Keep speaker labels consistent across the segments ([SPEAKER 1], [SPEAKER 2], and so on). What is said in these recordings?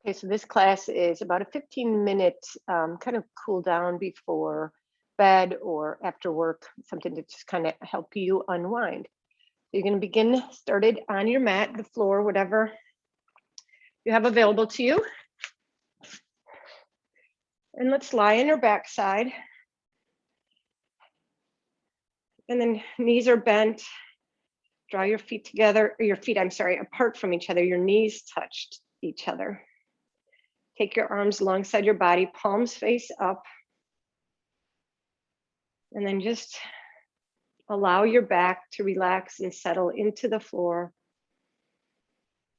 [SPEAKER 1] Okay, so this class is about a 15-minute kind of cool down before bed or after work, something to just kind of help you unwind. You're going to begin started on your mat, the floor, whatever you have available to you. And let's lie on your backside. And then knees are bent. Draw your feet together, or your feet, I'm sorry, apart from each other. Your knees touched each other. Take your arms alongside your body, palms face up. And then just allow your back to relax and settle into the floor.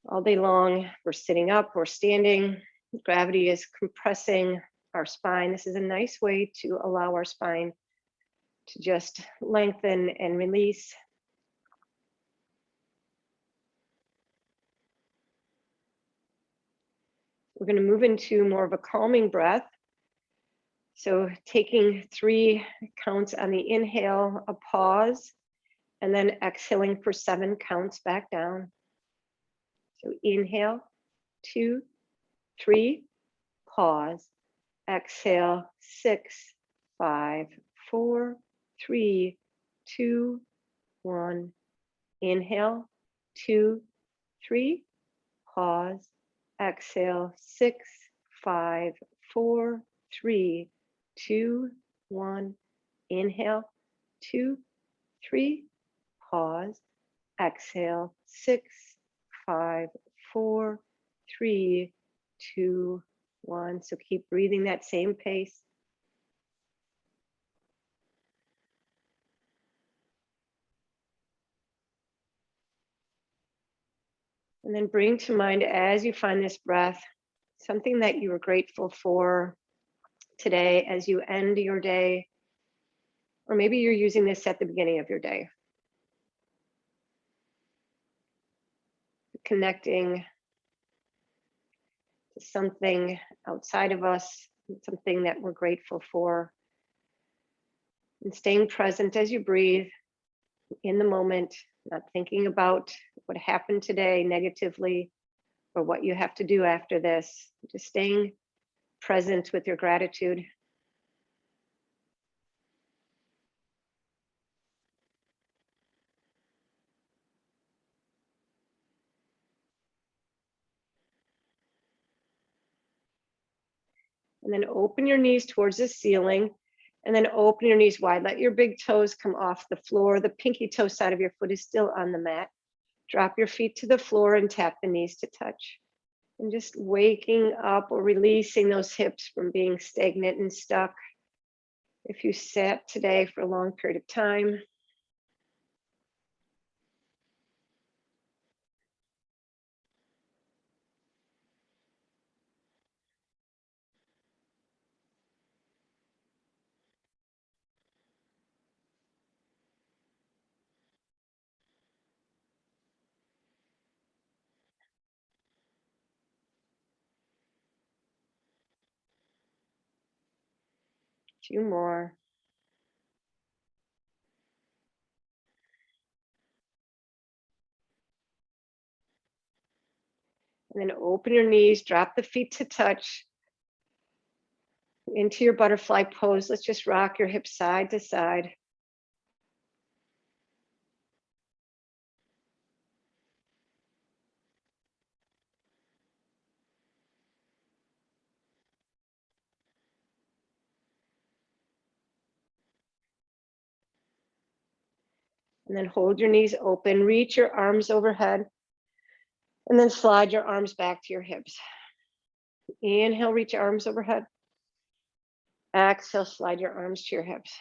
[SPEAKER 1] All day long, we're sitting up, we're standing. Gravity is compressing our spine. This is a nice way to allow our spine to just lengthen and release. We're going to move into more of a calming breath. So taking 3 counts on the inhale, a pause, and then exhaling for 7 counts back down. So inhale, 2, 3, pause, exhale, 6, 5, 4, 3, 2, 1. Inhale, 2, 3, pause, exhale, 6, 5, 4, 3, 2, 1. Inhale, 2, 3, pause, exhale, 6, 5, 4, 3, 2, 1. So keep breathing that same pace. And then bring to mind, as you find this breath, something that you are grateful for today as you end your day, or maybe you're using this at the beginning of your day. Connecting to something outside of us, something that we're grateful for, and staying present as you breathe in the moment, not thinking about what happened today negatively or what you have to do after this, just staying present with your gratitude. And then open your knees towards the ceiling, and then open your knees wide. Let your big toes come off the floor. The pinky toe side of your foot is still on the mat. Drop your feet to the floor and tap the knees to touch. And just waking up or releasing those hips from being stagnant and stuck. If you sat today for a long period of time. Two more. And then open your knees, drop the feet to touch into your butterfly pose. Let's just rock your hips side to side. And then hold your knees open, reach your arms overhead, and then slide your arms back to your hips. Inhale, reach your arms overhead. Exhale, slide your arms to your hips.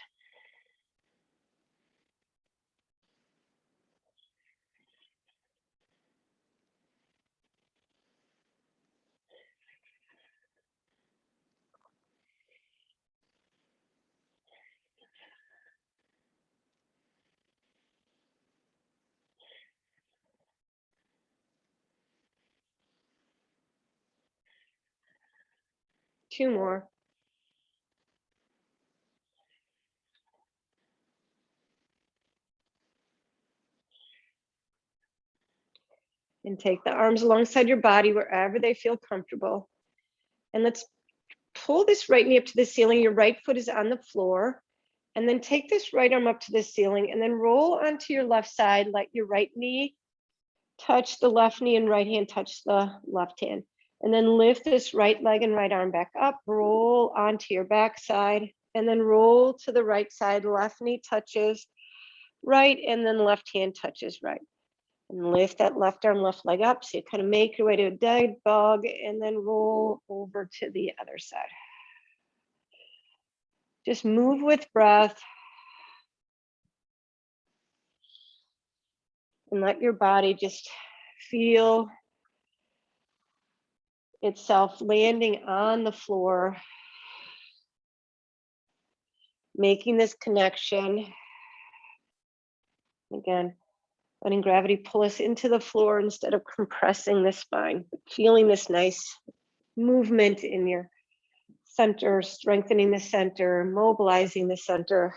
[SPEAKER 1] Two more. And take the arms alongside your body wherever they feel comfortable. And let's pull this right knee up to the ceiling. Your right foot is on the floor. And then take this right arm up to the ceiling and then roll onto your left side. Let your right knee touch the left knee and right hand touch the left hand. And then lift this right leg and right arm back up. Roll onto your back side and then roll to the right side. Left knee touches right and then left hand touches right. And lift that left arm, left leg up. So you kind of make your way to a dead bug and then roll over to the other side. Just move with breath and let your body just feel itself landing on the floor, making this connection. Again, letting gravity pull us into the floor instead of compressing the spine, feeling this nice movement in your center, strengthening the center, mobilizing the center.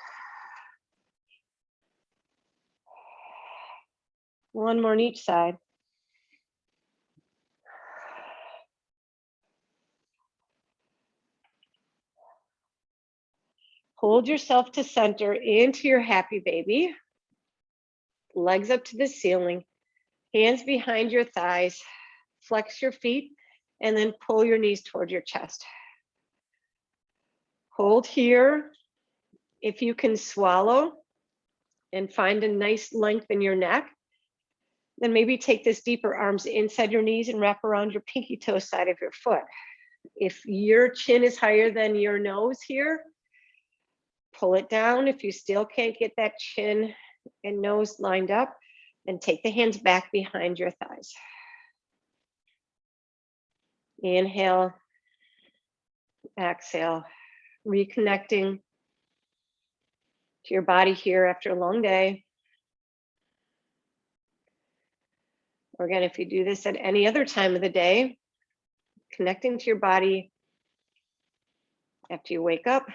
[SPEAKER 1] One more on each side. Hold yourself to center into your happy baby. Legs up to the ceiling, hands behind your thighs, flex your feet, and then pull your knees toward your chest. Hold here. If you can swallow and find a nice length in your neck, then maybe take this deeper, arms inside your knees and wrap around your pinky toe side of your foot. If your chin is higher than your nose here, pull it down. If you still can't get that chin and nose lined up, then take the hands back behind your thighs. Inhale, exhale, reconnecting to your body here after a long day. Or again, if you do this at any other time of the day, connecting to your body after you wake up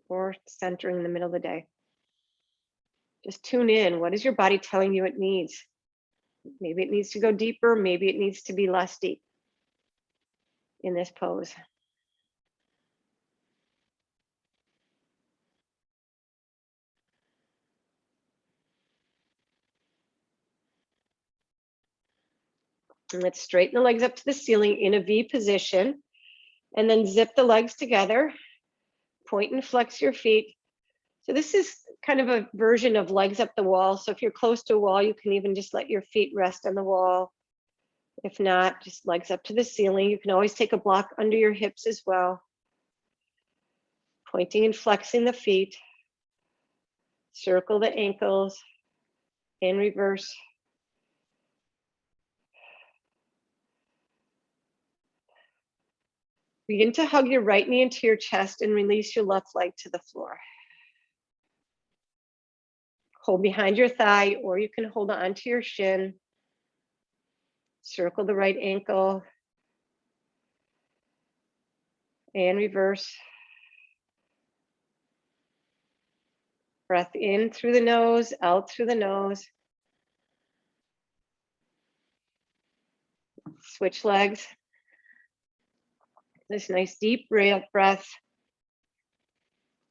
[SPEAKER 1] or centering in the middle of the day. Just tune in. What is your body telling you it needs? Maybe it needs to go deeper. Maybe it needs to be less deep in this pose. And let's straighten the legs up to the ceiling in a V position, and then zip the legs together, point and flex your feet. So this is kind of a version of legs up the wall. So if you're close to a wall, you can even just let your feet rest on the wall. If not, just legs up to the ceiling. You can always take a block under your hips as well. Pointing and flexing the feet. Circle the ankles and reverse. Begin to hug your right knee into your chest and release your left leg to the floor. Hold behind your thigh, or you can hold on to your shin. Circle the right ankle and reverse. Breath in through the nose, out through the nose. Switch legs. This nice deep breath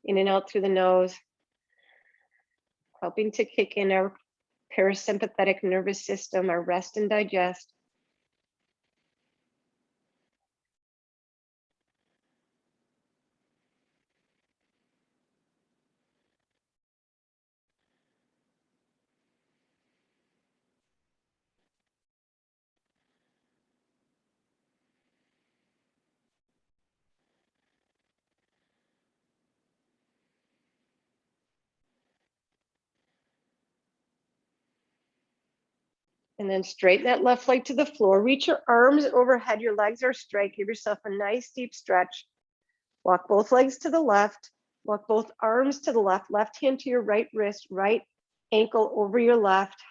[SPEAKER 1] in and out through the nose, helping to kick in our parasympathetic nervous system, our rest and digest. And then straighten that left leg to the floor. Reach your arms overhead. Your legs are straight. Give yourself a nice deep stretch. Walk both legs to the left. Walk both arms to the left. Left hand to your right wrist. Right ankle over your left.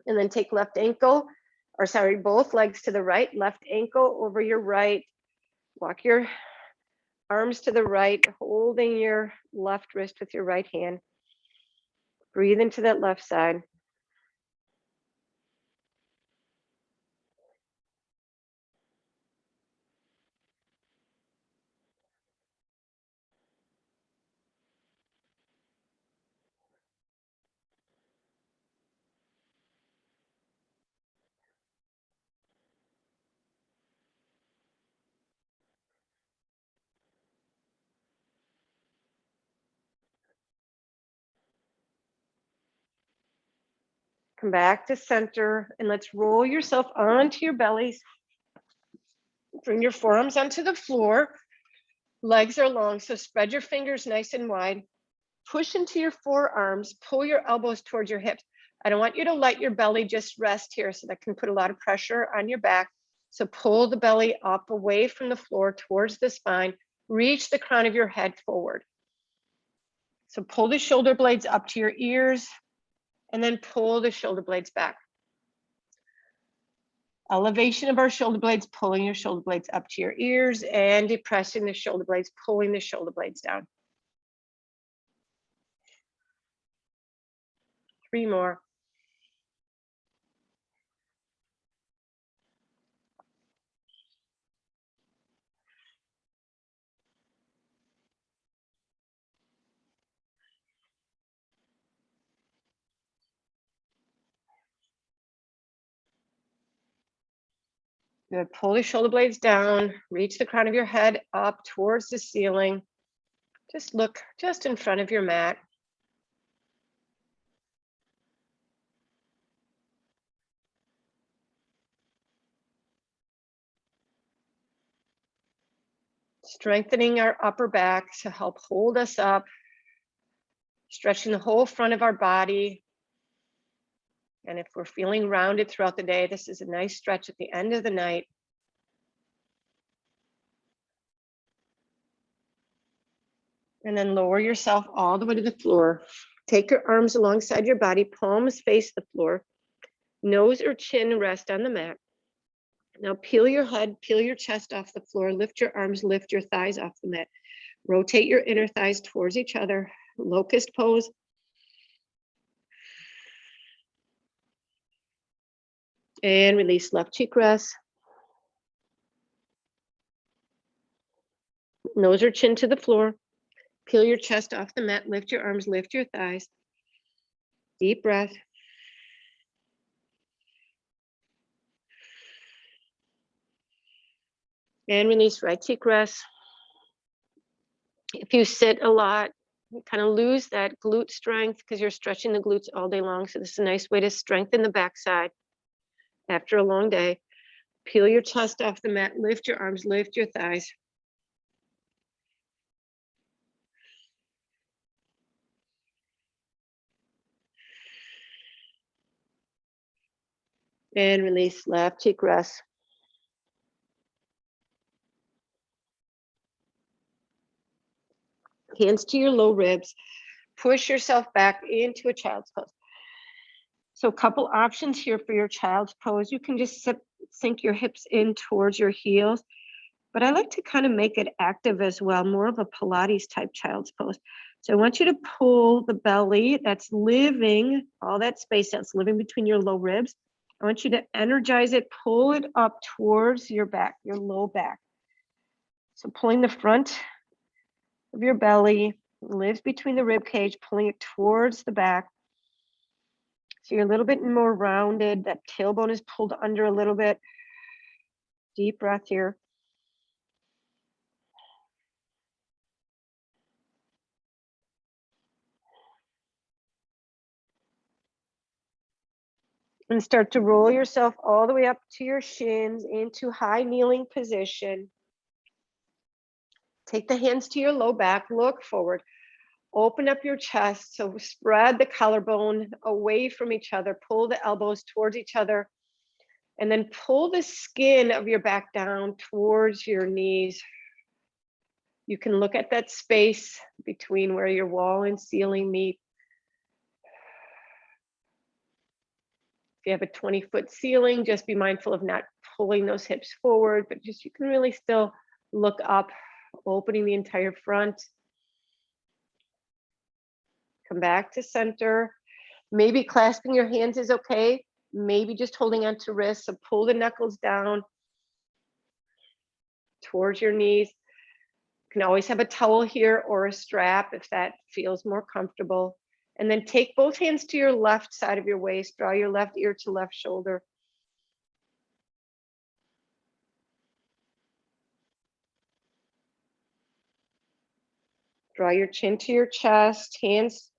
[SPEAKER 1] And then take left ankle, or sorry, both legs to the right, left ankle over your right. Walk your arms to the right, holding your left wrist with your right hand. Breathe into that left side. Come back to center, and let's roll yourself onto your bellies. Bring your forearms onto the floor. Legs are long, so spread your fingers nice and wide. Push into your forearms, pull your elbows towards your hips. I don't want you to let your belly just rest here, so that can put a lot of pressure on your back. So pull the belly up away from the floor towards the spine. Reach the crown of your head forward. So pull the shoulder blades up to your ears, and then pull the shoulder blades back. Elevation of our shoulder blades, pulling your shoulder blades up to your ears, and depressing the shoulder blades, pulling the shoulder blades down. 3 more. Good. Pull the shoulder blades down, reach the crown of your head up towards the ceiling. Just look just in front of your mat. Strengthening our upper back to help hold us up. Stretching the whole front of our body. And if we're feeling rounded throughout the day, this is a nice stretch at the end of the night. And then lower yourself all the way to the floor. Take your arms alongside your body, palms face the floor. Nose or chin rest on the mat. Now peel your head, peel your chest off the floor, lift your arms, lift your thighs off the mat. Rotate your inner thighs towards each other. Locust pose. And release, left cheek rest. Nose or chin to the floor. Peel your chest off the mat, lift your arms, lift your thighs. Deep breath. And release, right cheek rest. If you sit a lot, you kind of lose that glute strength because you're stretching the glutes all day long. So this is a nice way to strengthen the backside after a long day. Peel your chest off the mat, lift your arms, lift your thighs. And release, left cheek rest. Hands to your low ribs. Push yourself back into a child's pose. So a couple options here for your child's pose. You can just sink your hips in towards your heels, but I like to kind of make it active as well, more of a Pilates type child's pose. So I want you to pull the belly that's living, all that space that's living between your low ribs. I want you to energize it, pull it up towards your back, your low back. So pulling the front of your belly, lives between the rib cage, pulling it towards the back. So you're a little bit more rounded. That tailbone is pulled under a little bit. Deep breath here. And start to roll yourself all the way up to your shins into high kneeling position. Take the hands to your low back, look forward. Open up your chest, so spread the collarbone away from each other. Pull the elbows towards each other. And then pull the skin of your back down towards your knees. You can look at that space between where your wall and ceiling meet. If you have a 20-foot ceiling, just be mindful of not pulling those hips forward, but just you can really still look up, opening the entire front. Come back to center. Maybe clasping your hands is okay. Maybe just holding on to wrists. So pull the knuckles down towards your knees. You can always have a towel here or a strap if that feels more comfortable. And then take both hands to your left side of your waist. Draw your left ear to left shoulder. Draw your chin to your chest. Hands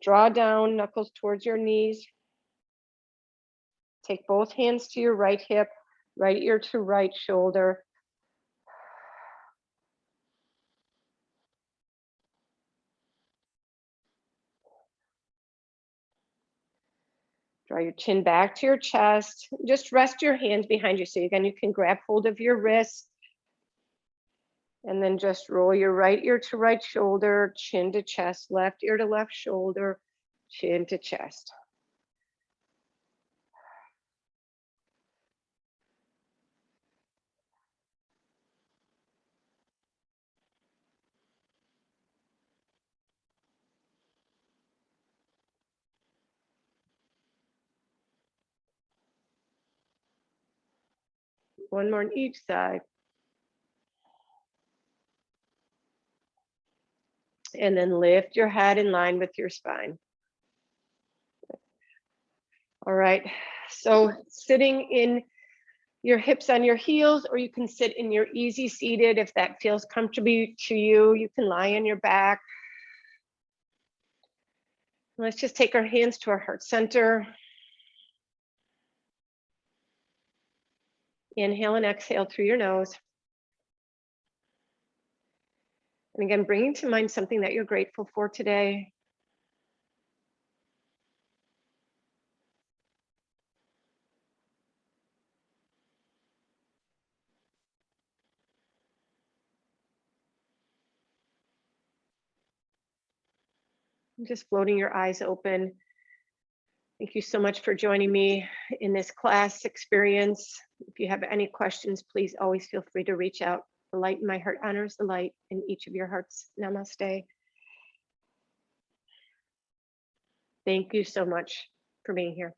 [SPEAKER 1] draw down, knuckles towards your knees. Take both hands to your right hip, right ear to right shoulder. Draw your chin back to your chest. Just rest your hands behind you. So again, you can grab hold of your wrist. And then just roll your right ear to right shoulder, chin to chest, left ear to left shoulder, chin to chest. One more on each side. And then lift your head in line with your spine. All right, so sitting in your hips on your heels, or you can sit in your easy seated if that feels comfortable to you. You can lie on your back. Let's just take our hands to our heart center. Inhale and exhale through your nose. And again, bringing to mind something that you're grateful for today. Just floating your eyes open. Thank you so much for joining me in this class experience. If you have any questions, please always feel free to reach out. The light in my heart honors the light in each of your hearts. Namaste. Thank you so much for being here.